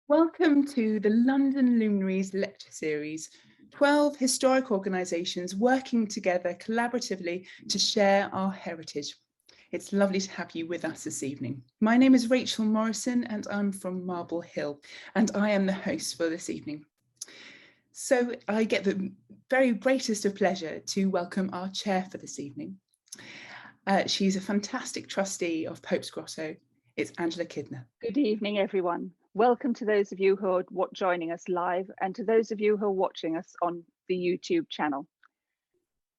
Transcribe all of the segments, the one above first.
Welcome to the London Luminaries lecture series, 12 historic organisations working together collaboratively to share our heritage. It's lovely to have you with us this evening. My name is Rachel Morrison and I'm from Marble Hill, and I am the host for this evening. So I get the very greatest of pleasure to welcome our chair for this evening. She's a fantastic trustee of Pope's Grotto. It's Angela Kidner. Good evening, everyone. Welcome to those of you who are joining us live and to those of you who are watching us on the YouTube channel.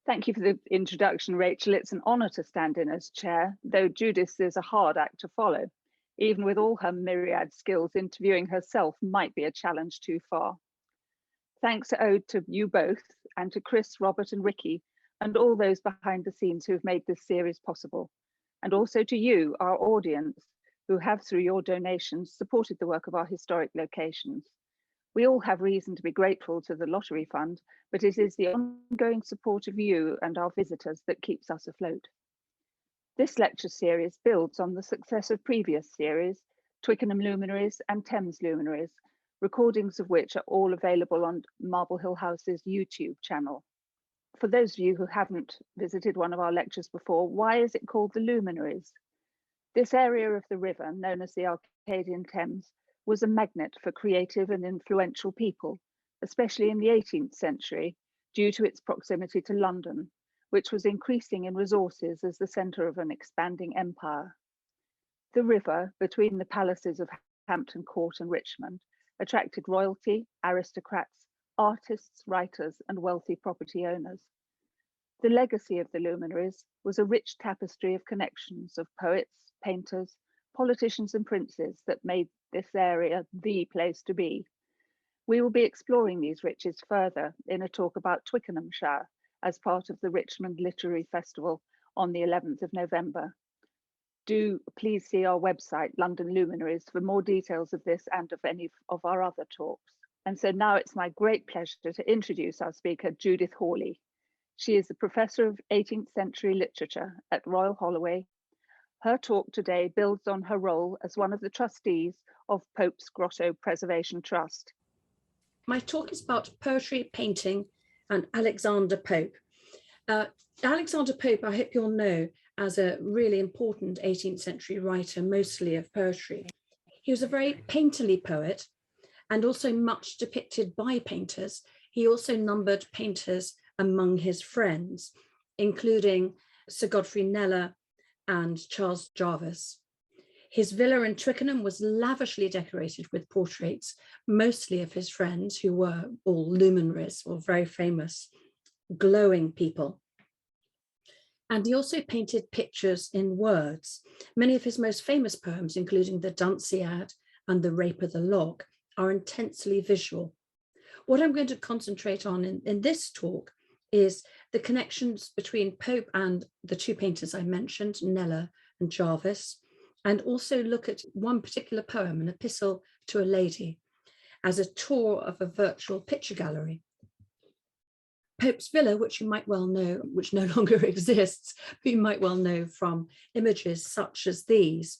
Thank you for the introduction, Rachel. It's an honour to stand in as chair, though Judith is a hard act to follow. Even with all her myriad skills, interviewing herself might be a challenge too far. Thanks are owed to you both and to Chris, Robert and Ricky and all those behind the scenes who have made this series possible. And also to you, our audience, who have, through your donations, supported the work of our historic locations. We all have reason to be grateful to the Lottery Fund, but it is the ongoing support of you and our visitors that keeps us afloat. This lecture series builds on the success of previous series, Twickenham Luminaries and Thames Luminaries, recordings of which are all available on Marble Hill House's YouTube channel. For those of you who haven't visited one of our lectures before, why is it called the Luminaries? This area of the river, known as the Arcadian Thames, was a magnet for creative and influential people, especially in the 18th century, due to its proximity to London, which was increasing in resources as the centre of an expanding empire. The river, between the palaces of Hampton Court and Richmond, attracted royalty, aristocrats, artists, writers, and wealthy property owners. The legacy of the Luminaries was a rich tapestry of connections of poets, painters, politicians and princes that made this area the place to be. We will be exploring these riches further in a talk about Twickenhamshire as part of the Richmond Literary Festival on the 11th of November. Do please see our website, London Luminaries, for more details of this and of any of our other talks. And so now it's my great pleasure to introduce our speaker, Judith Hawley. She is a professor of 18th century literature at Royal Holloway. Her talk today builds on her role as one of the trustees of Pope's Grotto Preservation Trust. My talk is about poetry, painting, and Alexander Pope. Alexander Pope, I hope you'll know as a really important 18th century writer, mostly of poetry. He was a very painterly poet and also much depicted by painters. He also numbered painters among his friends, including Sir Godfrey Nella and Charles Jervas. His villa in Twickenham was lavishly decorated with portraits, mostly of his friends who were all luminaries or very famous, glowing people. And he also painted pictures in words. Many of his most famous poems, including the Dunciad and the Rape of the Lock, are intensely visual. What I'm going to concentrate on in this talk is the connections between Pope and the two painters I mentioned, Kneller and Jarvis, and also look at one particular poem, an epistle to a lady, as a tour of a virtual picture gallery. Pope's villa, which you might well know, which no longer exists, but you might well know from images such as these,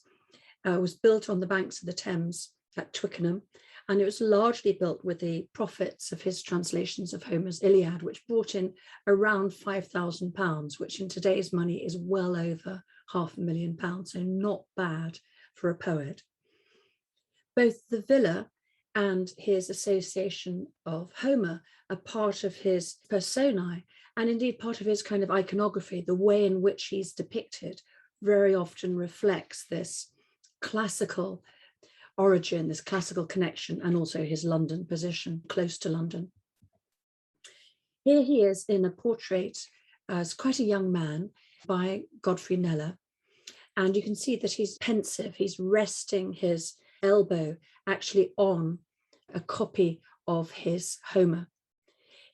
was built on the banks of the Thames at Twickenham. And it was largely built with the profits of his translations of Homer's Iliad, which brought in around £5,000, which in today's money is well over £500,000, so not bad for a poet. Both the villa and his association of Homer are part of his personae, and indeed part of his kind of iconography. The way in which he's depicted very often reflects this classical origin, this classical connection, and also his London position, close to London. Here he is in a portrait as quite a young man by Godfrey Nella, and you can see that he's pensive. He's resting his elbow actually on a copy of his Homer.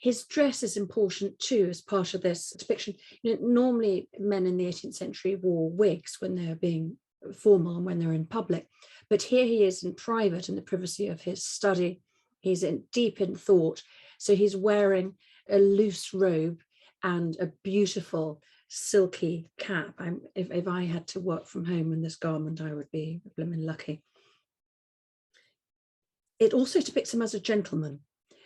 His dress is important too as part of this depiction. Normally men in the 18th century wore wigs when they were being formal and when they're in public, but here he is in private in the privacy of his study. He's deep in thought, so he's wearing a loose robe and a beautiful silky cap. If I had to work from home in this garment, I would be blimmin' lucky. It also depicts him as a gentleman.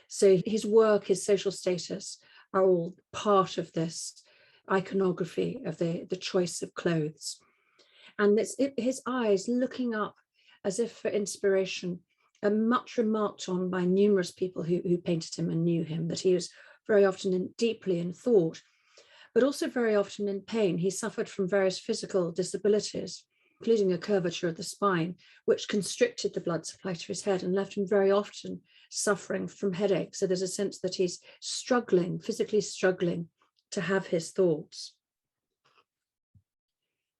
So his work, his social status are all part of this iconography of the choice of clothes. And his eyes looking up as if for inspiration are much remarked on by numerous people who painted him and knew him, that he was very often deeply in thought, but also very often in pain. He suffered from various physical disabilities, including a curvature of the spine, which constricted the blood supply to his head and left him very often suffering from headache. So there's a sense that he's struggling, physically struggling to have his thoughts.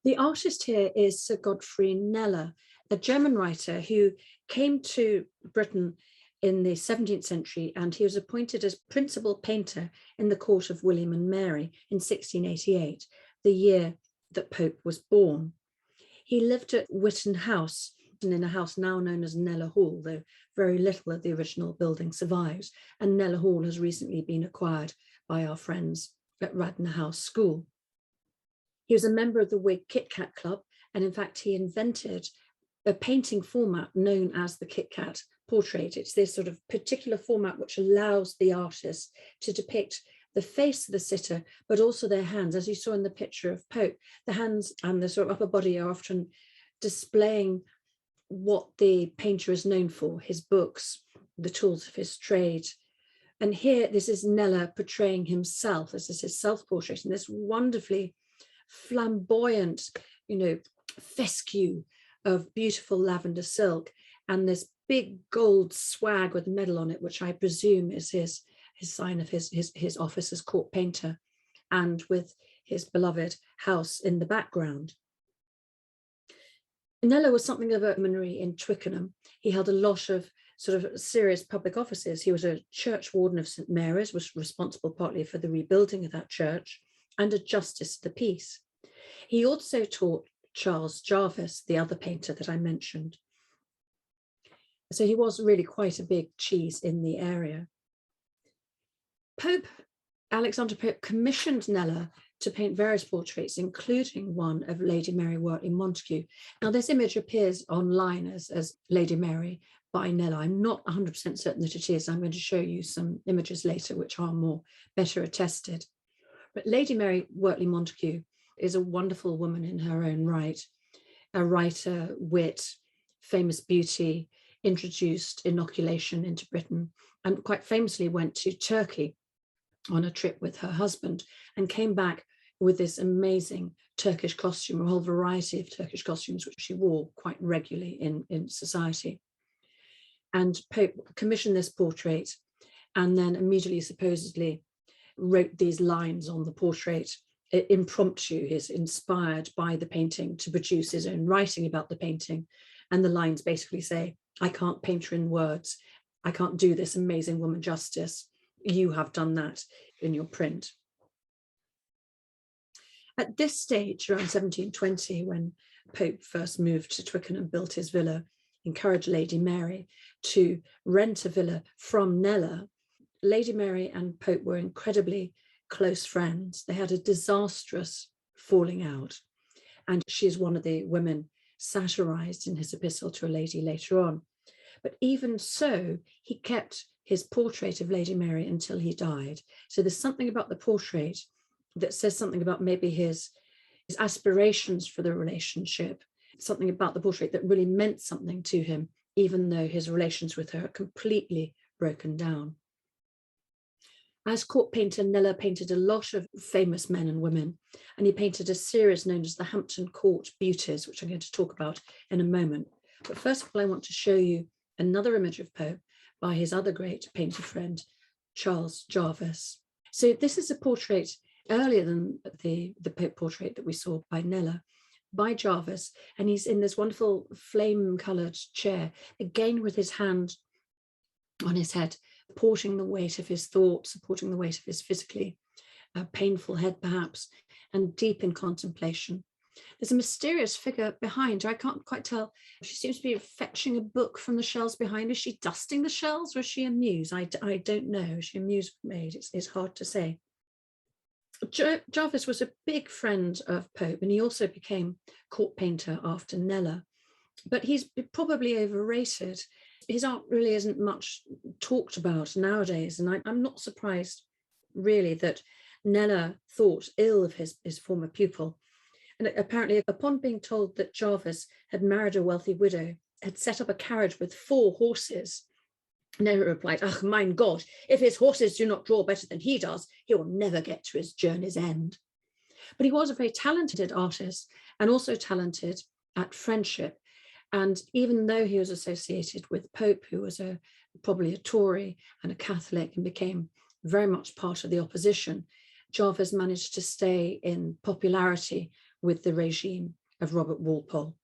The artist here is Sir Godfrey Nella, a German writer who came to Britain in the 17th century, and he was appointed as principal painter in the court of William and Mary in 1688, the year that Pope was born. He lived at Witton House, and in a house now known as Kneller Hall, though very little of the original building survives, and Kneller Hall has recently been acquired by our friends at Radnor House School. He was a member of the Whig Kit Kat Club, and in fact he invented a painting format known as the Kit Kat portrait. It's this sort of particular format which allows the artist to depict the face of the sitter, but also their hands. As you saw in the picture of Pope, the hands and the sort of upper body are often displaying what the painter is known for, his books, the tools of his trade. And here, this is Kneller portraying himself. This is his self-portrait, and this wonderfully flamboyant, fescue of beautiful lavender silk, and this big gold swag with a medal on it, which I presume is his sign of his office as court painter, and with his beloved house in the background. Kneller was something of a luminary in Twickenham. He held a lot of sort of serious public offices. He was a church warden of St Mary's, was responsible partly for the rebuilding of that church, and a justice of the peace. He also taught Charles Jervas, the other painter that I mentioned. So he was really quite a big cheese in the area. Alexander Pope commissioned Kneller to paint various portraits, including one of Lady Mary Wortley Montagu. Now, this image appears online as Lady Mary by Kneller. I'm not 100% certain that it is. I'm going to show you some images later which are better attested. But Lady Mary Wortley Montagu is a wonderful woman in her own right, a writer, wit, famous beauty, introduced inoculation into Britain, and quite famously went to Turkey on a trip with her husband and came back with this amazing Turkish costume, a whole variety of Turkish costumes, which she wore quite regularly in society. And Pope commissioned this portrait and then immediately supposedly wrote these lines on the portrait, impromptu. He's inspired by the painting to produce his own writing about the painting. And the lines basically say, I can't paint her in words. I can't do this amazing woman justice. You have done that in your print. At this stage, around 1720, when Pope first moved to Twickenham and built his villa, encouraged Lady Mary to rent a villa from Kneller. Lady Mary and Pope were incredibly close friends. They had a disastrous falling out, and she is one of the women satirized in his epistle to a lady later on. But even so, he kept his portrait of Lady Mary until he died. So there's something about the portrait that says something about maybe his aspirations for the relationship, something about the portrait that really meant something to him, even though his relations with her are completely broken down. As court painter, Kneller painted a lot of famous men and women, and he painted a series known as the Hampton Court Beauties, which I'm going to talk about in a moment. But first of all, I want to show you another image of Pope by his other great painter friend, Charles Jervas. So this is a portrait earlier than the Pope portrait that we saw by Kneller, by Jarvis, and he's in this wonderful flame-coloured chair, again with his hand on his head, supporting the weight of his thoughts, supporting the weight of his physically painful head perhaps, and deep in contemplation. There's a mysterious figure behind her. I can't quite tell. She seems to be fetching a book from the shelves behind her. Is she dusting the shelves, or is she a muse? I don't know. Is she a muse maid? It's hard to say. Jarvis was a big friend of Pope, and he also became court painter after Kneller. But he's probably overrated. his art really isn't much talked about nowadays. And I'm not surprised really that Kneller thought ill of his former pupil. And apparently, upon being told that Jarvis had married a wealthy widow, had set up a carriage with 4 horses, Kneller replied, "Ach, mein God, if his horses do not draw better than he does, he will never get to his journey's end." But he was a very talented artist and also talented at friendship. And even though he was associated with Pope, who was probably a Tory and a Catholic and became very much part of the opposition, Jarvis managed to stay in popularity with the regime of Robert Walpole.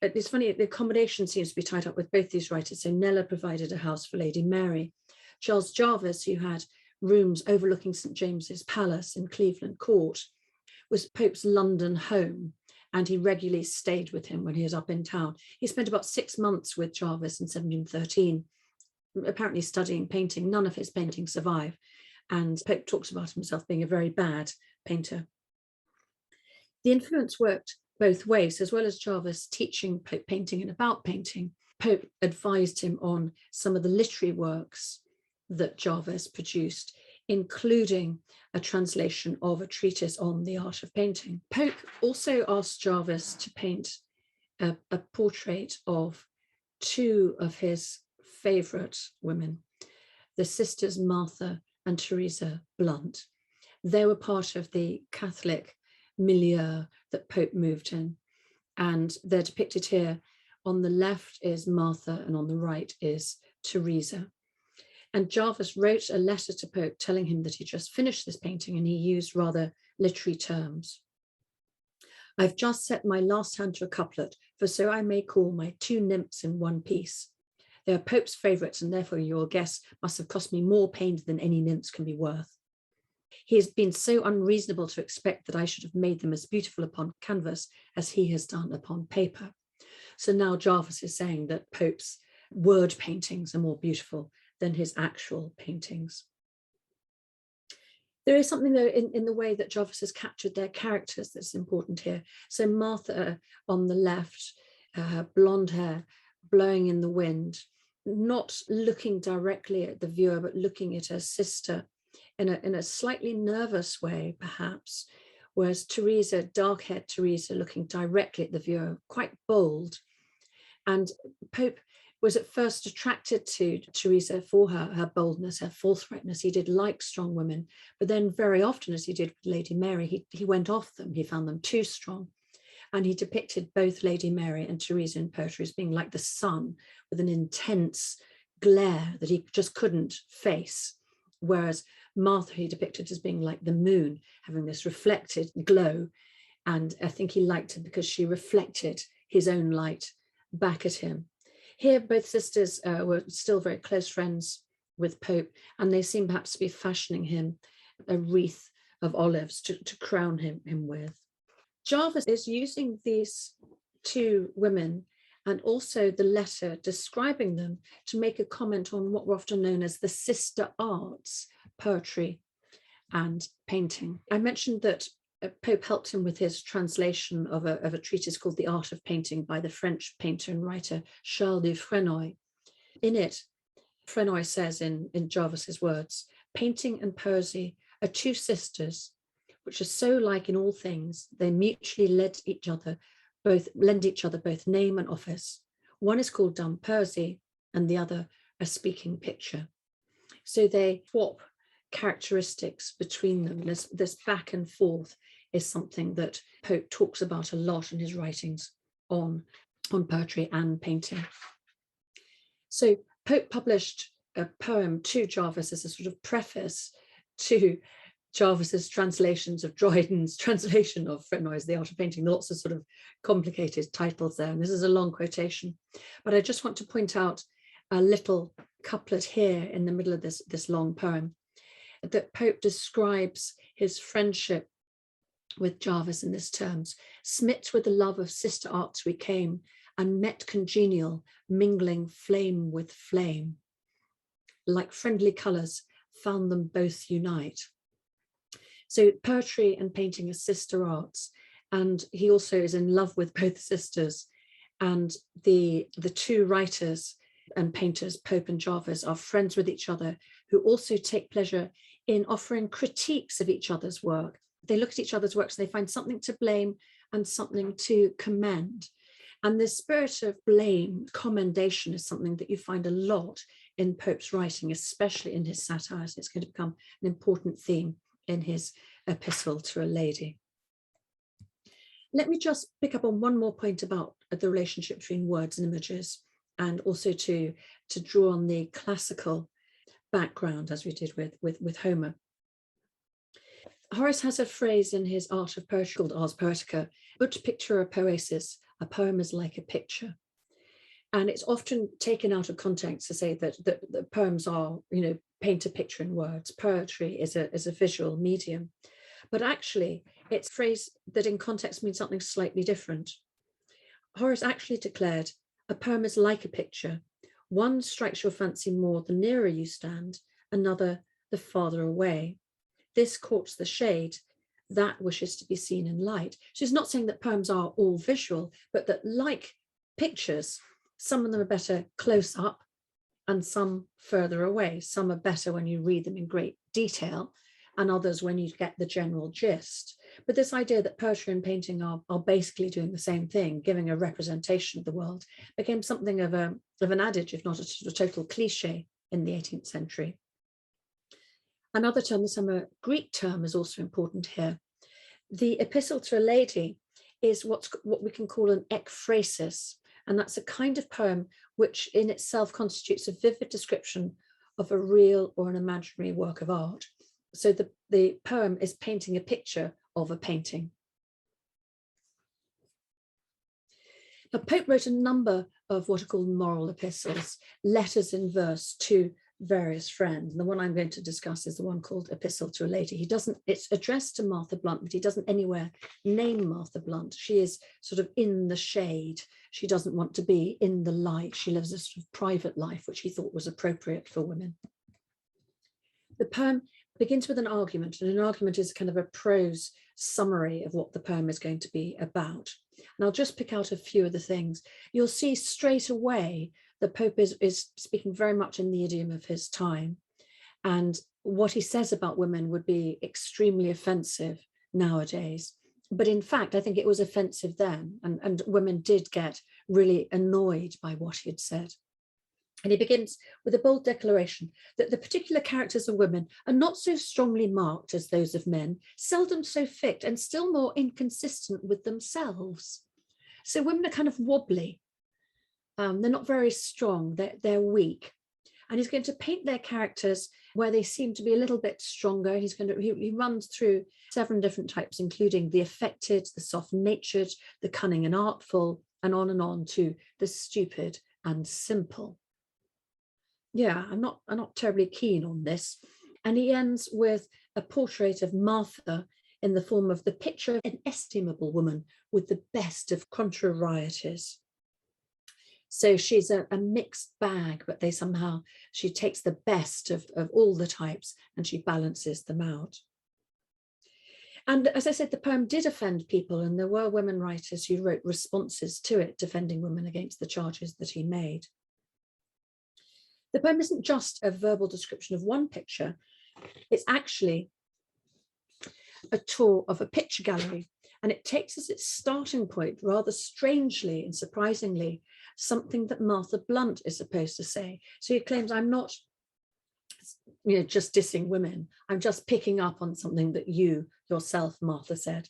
It's funny, the accommodation seems to be tied up with both these writers. So Kneller provided a house for Lady Mary. Charles Jervas, who had rooms overlooking St. James's Palace in Cleveland Court, was Pope's London home, and he regularly stayed with him when he was up in town. He spent about 6 months with Jarvis in 1713, apparently studying painting. None of his paintings survive, and Pope talks about himself being a very bad painter. The influence worked both ways. As well as Jarvis teaching Pope painting and about painting, Pope advised him on some of the literary works that Jarvis produced, including a translation of a treatise on the art of painting. Pope also asked Jarvis to paint a portrait of 2 of his favourite women, the sisters Martha and Teresa Blunt. They were part of the Catholic milieu that Pope moved in, and they're depicted here. On the left is Martha and on the right is Teresa. And Jarvis wrote a letter to Pope telling him that he just finished this painting, and he used rather literary terms. "I've just set my last hand to a couplet, for so I may call my 2 nymphs in one piece. They are Pope's favourites, and therefore your guess must have cost me more pains than any nymphs can be worth. He has been so unreasonable to expect that I should have made them as beautiful upon canvas as he has done upon paper." So now Jarvis is saying that Pope's word paintings are more beautiful than his actual paintings. There is something though in the way that Jarvis has captured their characters that's important here. So Martha on the left, her blonde hair blowing in the wind, not looking directly at the viewer, but looking at her sister in a slightly nervous way, perhaps, whereas Teresa, dark-haired Teresa, looking directly at the viewer, quite bold. And Pope was at first attracted to Teresa for her boldness, her forthrightness. He did like strong women, but then very often, as he did with Lady Mary, he went off them. He found them too strong. And he depicted both Lady Mary and Teresa in poetry as being like the sun with an intense glare that he just couldn't face. Whereas Martha he depicted as being like the moon, having this reflected glow. And I think he liked her because she reflected his own light back at him. Here, both sisters were still very close friends with Pope, and they seem perhaps to be fashioning him a wreath of olives to crown him with. Jarvis is using these 2 women and also the letter describing them to make a comment on what were often known as the sister arts, poetry and painting. I mentioned that Pope helped him with his translation of a treatise called The Art of Painting by the French painter and writer Charles de Fresnoy. In it, Fresnoy says in Jarvis's words, "Painting and poesy are 2 sisters, which are so like in all things, they mutually lend each other both name and office. One is called dumb poesy and the other a speaking picture." So they swap characteristics between them. This back and forth is something that Pope talks about a lot in his writings on poetry and painting. So Pope published a poem to Jarvis as a sort of preface to Jarvis's translations of Dryden's translation of Fresnoy's The Art of Painting. Lots of sort of complicated titles there, and this is a long quotation. But I just want to point out a little couplet here in the middle of this long poem, that Pope describes his friendship with Jarvis in this terms: "Smit with the love of sister arts we came, and met congenial, mingling flame with flame. Like friendly colours, found them both unite." So poetry and painting are sister arts, and he also is in love with both sisters. And the two writers and painters, Pope and Jarvis, are friends with each other, who also take pleasure in offering critiques of each other's work. They look at each other's works and they find something to blame and something to commend. And this spirit of blame, commendation, is something that you find a lot in Pope's writing, especially in his satires. It's going to become an important theme in his Epistle to a Lady. Let me just pick up on one more point about the relationship between words and images, and also to draw on the classical background, as we did with Homer. Horace has a phrase in his Art of Poetry called Ars Poetica, ut pictura poesis, a poem is like a picture. And it's often taken out of context to say that the poems are, paint a picture in words. Poetry is a visual medium. But actually, it's a phrase that in context means something slightly different. Horace actually declared, a poem is like a picture. One strikes your fancy more the nearer you stand, another the farther away. This courts the shade, that wishes to be seen in light. So he's not saying that poems are all visual, but that like pictures, some of them are better close up and some further away. Some are better when you read them in great detail, and others when you get the general gist. But this idea that poetry and painting are basically doing the same thing, giving a representation of the world, became something of an adage, if not a total cliche, in the 18th century. Another term, the summer Greek term, is also important here. The Epistle to a Lady is what we can call an ekphrasis, and that's a kind of poem which in itself constitutes a vivid description of a real or an imaginary work of art. So the poem is painting a picture of a painting. Now, Pope wrote a number of what are called moral epistles, letters in verse to various friends. And the one I'm going to discuss is the one called Epistle to a Lady. It's addressed to Martha Blunt, but he doesn't anywhere name Martha Blunt. She is sort of in the shade. She doesn't want to be in the light. She lives a sort of private life, which he thought was appropriate for women. The poem begins with an argument, and an argument is kind of a prose summary of what the poem is going to be about. And I'll just pick out a few of the things. You'll see straight away the Pope is speaking very much in the idiom of his time. And what he says about women would be extremely offensive nowadays. But in fact, I think it was offensive then, and women did get really annoyed by what he had said. And he begins with a bold declaration that the particular characters of women are not so strongly marked as those of men, seldom so fit, and still more inconsistent with themselves. So women are kind of wobbly. They're not very strong, they're weak. And he's going to paint their characters where they seem to be a little bit stronger. He runs through 7 different types, including the affected, the soft-natured, the cunning and artful, and on to the stupid and simple. Yeah, I'm not terribly keen on this. And he ends with a portrait of Martha in the form of the picture of an estimable woman with the best of contrarieties. So she's a mixed bag, but she takes the best of all the types and she balances them out. And as I said, the poem did offend people, and there were women writers who wrote responses to it, defending women against the charges that he made. The poem isn't just a verbal description of one picture, it's actually a tour of a picture gallery, and it takes as its starting point, rather strangely and surprisingly, something that Martha Blunt is supposed to say. So he claims, I'm not just dissing women, I'm just picking up on something that you yourself, Martha, said.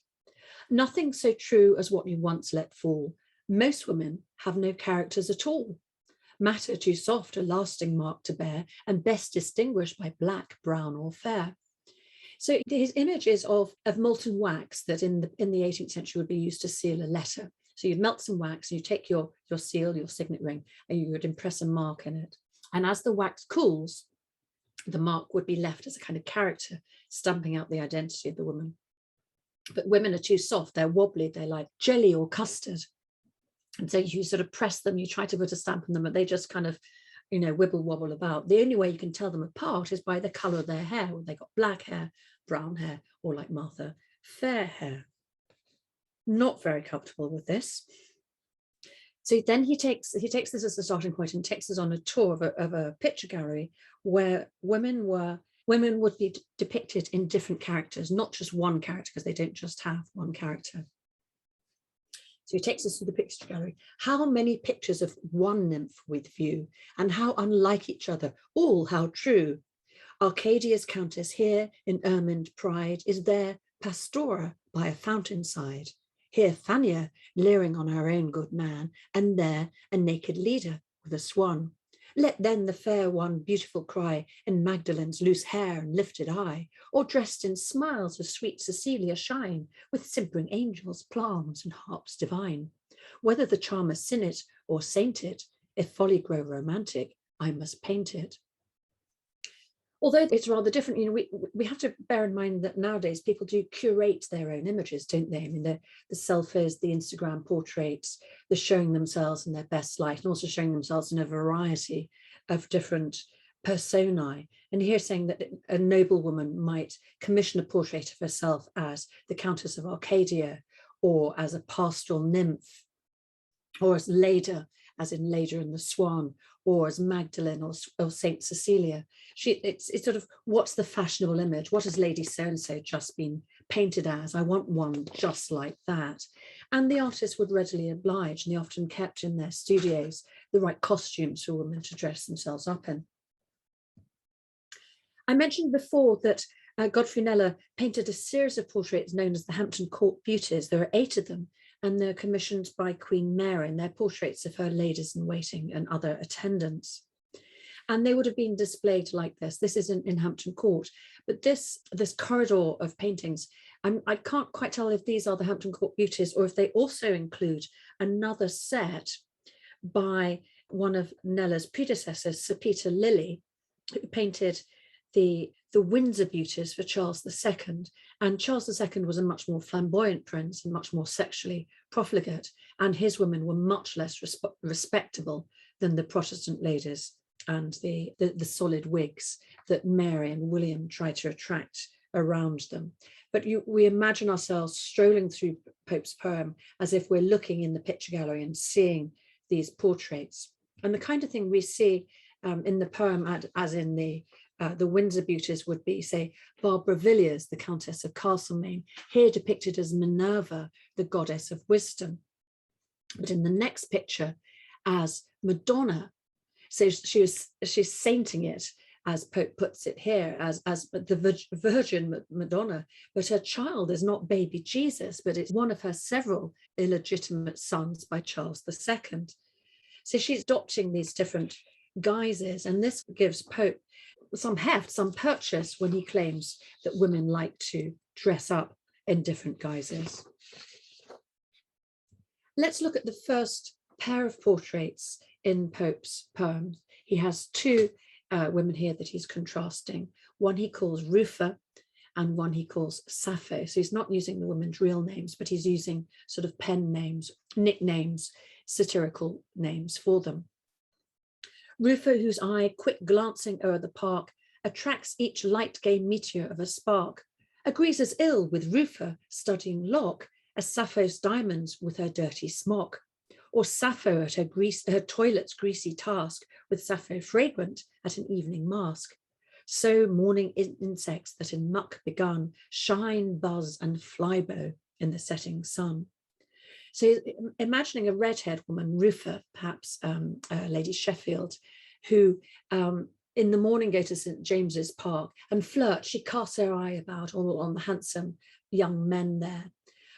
Nothing so true as what you once let fall. Most women have no characters at all. Matter too soft a lasting mark to bear, and best distinguished by black, brown or fair. So his image is of molten wax that in the 18th century would be used to seal a letter. So you'd melt some wax, and you take your seal, your signet ring, and you would impress a mark in it. And as the wax cools, the mark would be left as a kind of character, stamping out the identity of the woman. But women are too soft, they're wobbly, they're like jelly or custard. And so you sort of press them, you try to put a stamp on them, but they just kind of, wibble wobble about. The only way you can tell them apart is by the colour of their hair. Whether they got black hair, brown hair, or like Martha, fair hair. Not very comfortable with this. So then he takes this as a starting point and takes us on a tour of a picture gallery where women would be depicted in different characters, not just one character, because they don't just have one character. So he takes us to the picture gallery. How many pictures of one nymph with view, and how unlike each other, all how true. Arcadia's countess here in ermined pride is there Pastora by a fountain side. Here Fania leering on her own good man, and there a naked leader with a swan. Let then the fair one beautiful cry in Magdalen's loose hair and lifted eye, or dressed in smiles of sweet Cecilia shine, with simpering angels, plums, and harps divine. Whether the charmer sin it or saint it, if folly grow romantic, I must paint it. Although it's rather different, you know, we have to bear in mind that nowadays people do curate their own images, don't they? I mean, the selfies, the Instagram portraits, the showing themselves in their best light, and also showing themselves in a variety of different personae. And here saying that a noblewoman might commission a portrait of herself as the Countess of Arcadia, or as a pastoral nymph, or as Leda, as in Leda and the Swan, or as Magdalene or Saint Cecilia. It's sort of, what's the fashionable image? What has Lady so-and-so just been painted as? I want one just like that. And the artists would readily oblige, and they often kept in their studios the right costumes for women to dress themselves up in. I mentioned before that Godfrey Nella painted a series of portraits known as the Hampton Court Beauties. There are 8 of them, and they're commissioned by Queen Mary, and they're portraits of her ladies in waiting and other attendants. And they would have been displayed like this. This is in Hampton Court, but this corridor of paintings, I can't quite tell if these are the Hampton Court Beauties or if they also include another set by one of Nella's predecessors, Sir Peter Lilly, who painted the Windsor Beauties for Charles II. And Charles II was a much more flamboyant prince and much more sexually profligate, and his women were much less respectable than the Protestant ladies and the solid wigs that Mary and William tried to attract around them. But we imagine ourselves strolling through Pope's poem as if we're looking in the picture gallery and seeing these portraits. And the kind of thing we see in the poem, as in the Windsor Beauties, would be, say, Barbara Villiers, the Countess of Castlemaine, here depicted as Minerva, the goddess of wisdom. But in the next picture, as Madonna. So she's sainting it, as Pope puts it here, as the Virgin Madonna, but her child is not baby Jesus, but it's one of her several illegitimate sons by Charles II. So she's adopting these different guises, and this gives Pope some heft, some purchase, when he claims that women like to dress up in different guises. Let's look at the first pair of portraits in Pope's poems. He has 2 women here that he's contrasting. One he calls Rufa and one he calls Sappho. So he's not using the women's real names, but he's using sort of pen names, nicknames, satirical names for them. Rufa, whose eye, quick glancing o'er the park, attracts each light gay meteor of a spark, agrees as ill with Rufa studying lock as Sappho's diamonds with her dirty smock, or Sappho at her toilet's greasy task, with Sappho fragrant at an evening mask. So morning insects that in muck begun shine, buzz, and flybow in the setting sun. So imagining a redhead woman, Rufa, perhaps Lady Sheffield, who in the morning go to St James's Park and flirt. She casts her eye about all on the handsome young men there.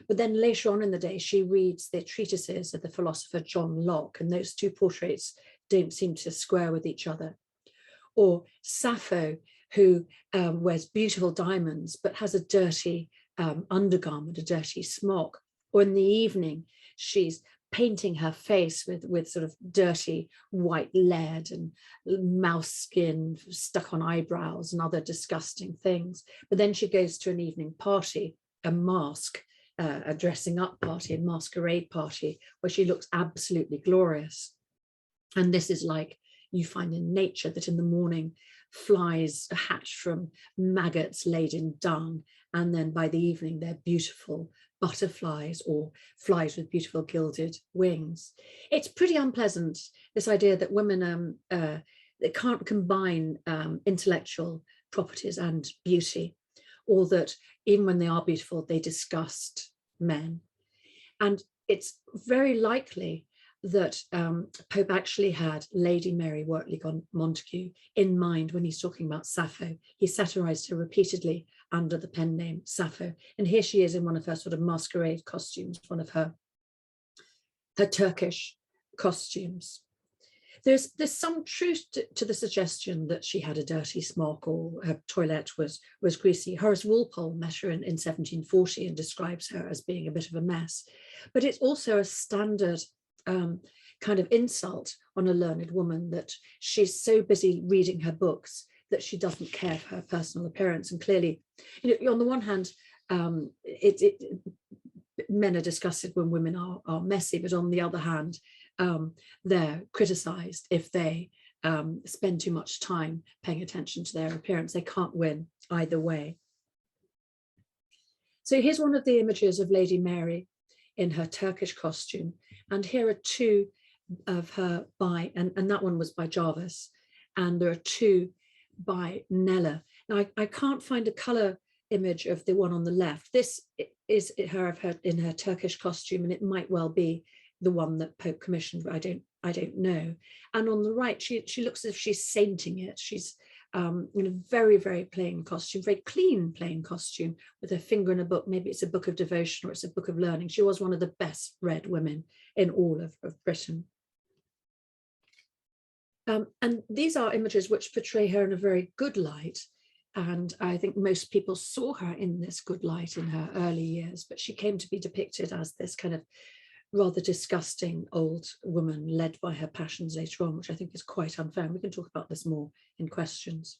But then later on in the day, she reads the treatises of the philosopher John Locke, and those 2 portraits don't seem to square with each other. Or Sappho, who wears beautiful diamonds, but has a dirty undergarment, a dirty smock. Or in the evening, she's painting her face with sort of dirty white lead and mouse skin stuck on eyebrows and other disgusting things. But then she goes to an evening party, a masque, a dressing up party, a masquerade party, where she looks absolutely glorious. And this is like you find in nature, that in the morning flies hatch from maggots laid in dung, and then by the evening they're beautiful butterflies or flies with beautiful gilded wings. It's pretty unpleasant, this idea that women they can't combine intellectual properties and beauty, or that even when they are beautiful, they disgust men. And it's very likely that Pope actually had Lady Mary Wortley Montagu in mind when he's talking about Sappho. He satirized her repeatedly under the pen name Sappho. And here she is in one of her sort of masquerade costumes, one of her Turkish costumes. There's some truth to the suggestion that she had a dirty smock or her toilette was greasy. Horace Walpole met her in 1740 and describes her as being a bit of a mess. But it's also a standard kind of insult on a learned woman that she's so busy reading her books that she doesn't care for her personal appearance. And clearly, you know, on the one hand, men are disgusted when women are messy, but on the other hand, they're criticized if they spend too much time paying attention to their appearance. They can't win either way. So here's one of the images of Lady Mary in her Turkish costume. And here are two of her by, and that one was by Jarvis. And there are two by Nella. Now I can't find a color image of the one on the left. This is her in her Turkish costume, and it might well be the one that Pope commissioned, but I don't know. And on the right, she looks as if she's sainting it. She's in a very, very plain costume, very clean plain costume, with her finger in a book. Maybe it's a book of devotion or it's a book of learning. She was one of the best read women in all of Britain. And these are images which portray her in a very good light. And I think most people saw her in this good light in her early years, but she came to be depicted as this kind of rather disgusting old woman led by her passions later on, which I think is quite unfair. And we can talk about this more in questions.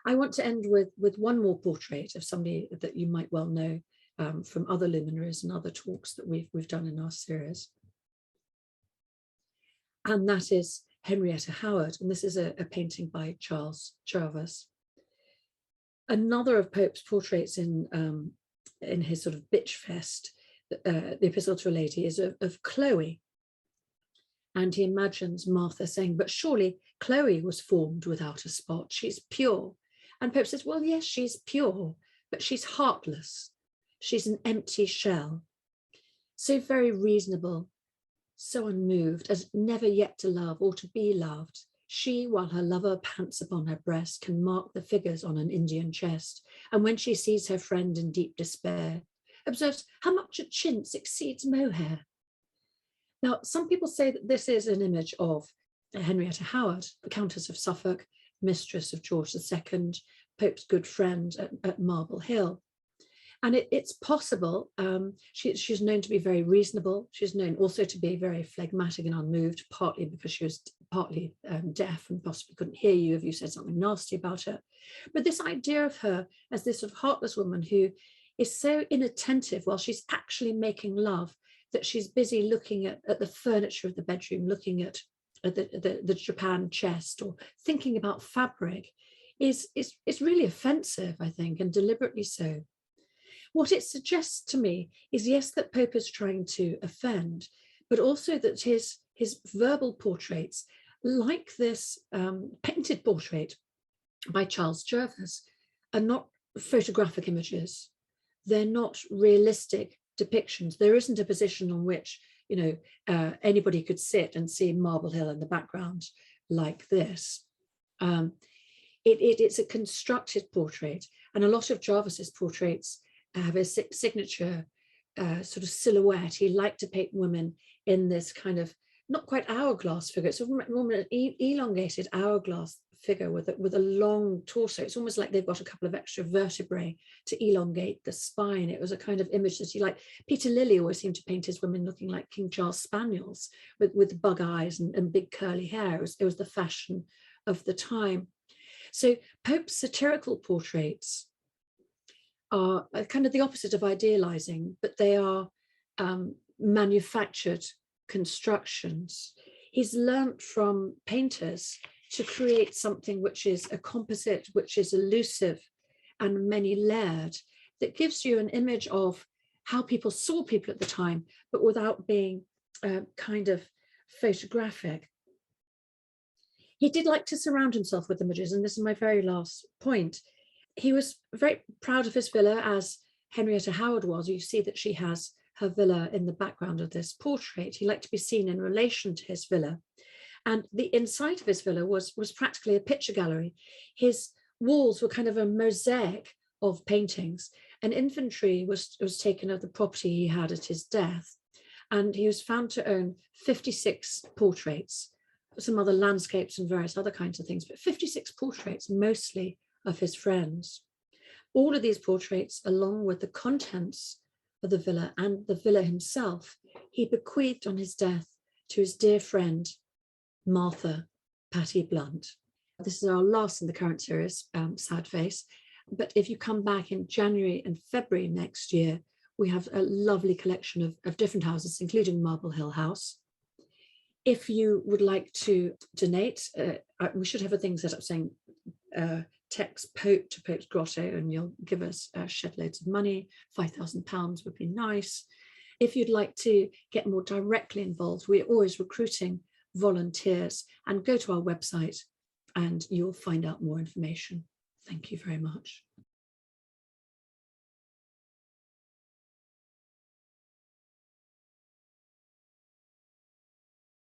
I want to end with one more portrait of somebody that you might well know from other luminaries and other talks that we've done in our series. And that is Henrietta Howard. And this is a painting by Charles Jervas. Another of Pope's portraits in his sort of bitch fest, the Epistle to a Lady, is of Chloe. And he imagines Martha saying, but surely Chloe was formed without a spot. She's pure. And Pope says, well, yes, she's pure, but she's heartless. She's an empty shell. So very reasonable, so unmoved, as never yet to love or to be loved. She, while her lover pants upon her breast, can mark the figures on an Indian chest. And when she sees her friend in deep despair, observes how much a chintz exceeds mohair. Now, some people say that this is an image of Henrietta Howard, the Countess of Suffolk, mistress of George II, Pope's good friend at Marble Hill. And it's possible, she's known to be very reasonable. She's known also to be very phlegmatic and unmoved, partly because she was partly deaf and possibly couldn't hear you if you said something nasty about her. But this idea of her as this sort of heartless woman who is so inattentive while she's actually making love that she's busy looking at the furniture of the bedroom, looking at the Japan chest or thinking about fabric is really offensive, I think, and deliberately so. What it suggests to me is, yes, that Pope is trying to offend, but also that his verbal portraits, like this painted portrait by Charles Jervas, are not photographic images. They're not realistic depictions. There isn't a position on which, you know, anybody could sit and see Marble Hill in the background like this. It's a constructed portrait, and a lot of Jarvis's portraits have a signature sort of silhouette. He liked to paint women in this kind of not quite hourglass figure. It's a woman, an elongated hourglass figure with a long torso. It's almost like they've got a couple of extra vertebrae to elongate the spine. It was a kind of image that he liked. Peter Lilly always seemed to paint his women looking like King Charles spaniels with bug eyes and big curly hair. It was the fashion of the time. So Pope's satirical portraits are kind of the opposite of idealizing, but they are manufactured constructions. He's learnt from painters to create something which is a composite, which is elusive and many layered, that gives you an image of how people saw people at the time, but without being kind of photographic. He did like to surround himself with images, and this is my very last point. He was very proud of his villa, as Henrietta Howard was. You see that she has her villa in the background of this portrait. He liked to be seen in relation to his villa. And the inside of his villa was practically a picture gallery. His walls were kind of a mosaic of paintings. An inventory was taken of the property he had at his death, and he was found to own 56 portraits, some other landscapes and various other kinds of things, but 56 portraits, mostly of his friends. All of these portraits, along with the contents of the villa and the villa himself, he bequeathed on his death to his dear friend, Martha Patty Blunt. This is our last in the current series, Sad Face. But if you come back in January and February next year, we have a lovely collection of different houses, including Marble Hill House. If you would like to donate, we should have a thing set up saying text Pope to Pope's Grotto, and you'll give us shed loads of money. £5,000 would be nice. If you'd like to get more directly involved, we're always recruiting volunteers, and go to our website and you'll find out more information. Thank you very much.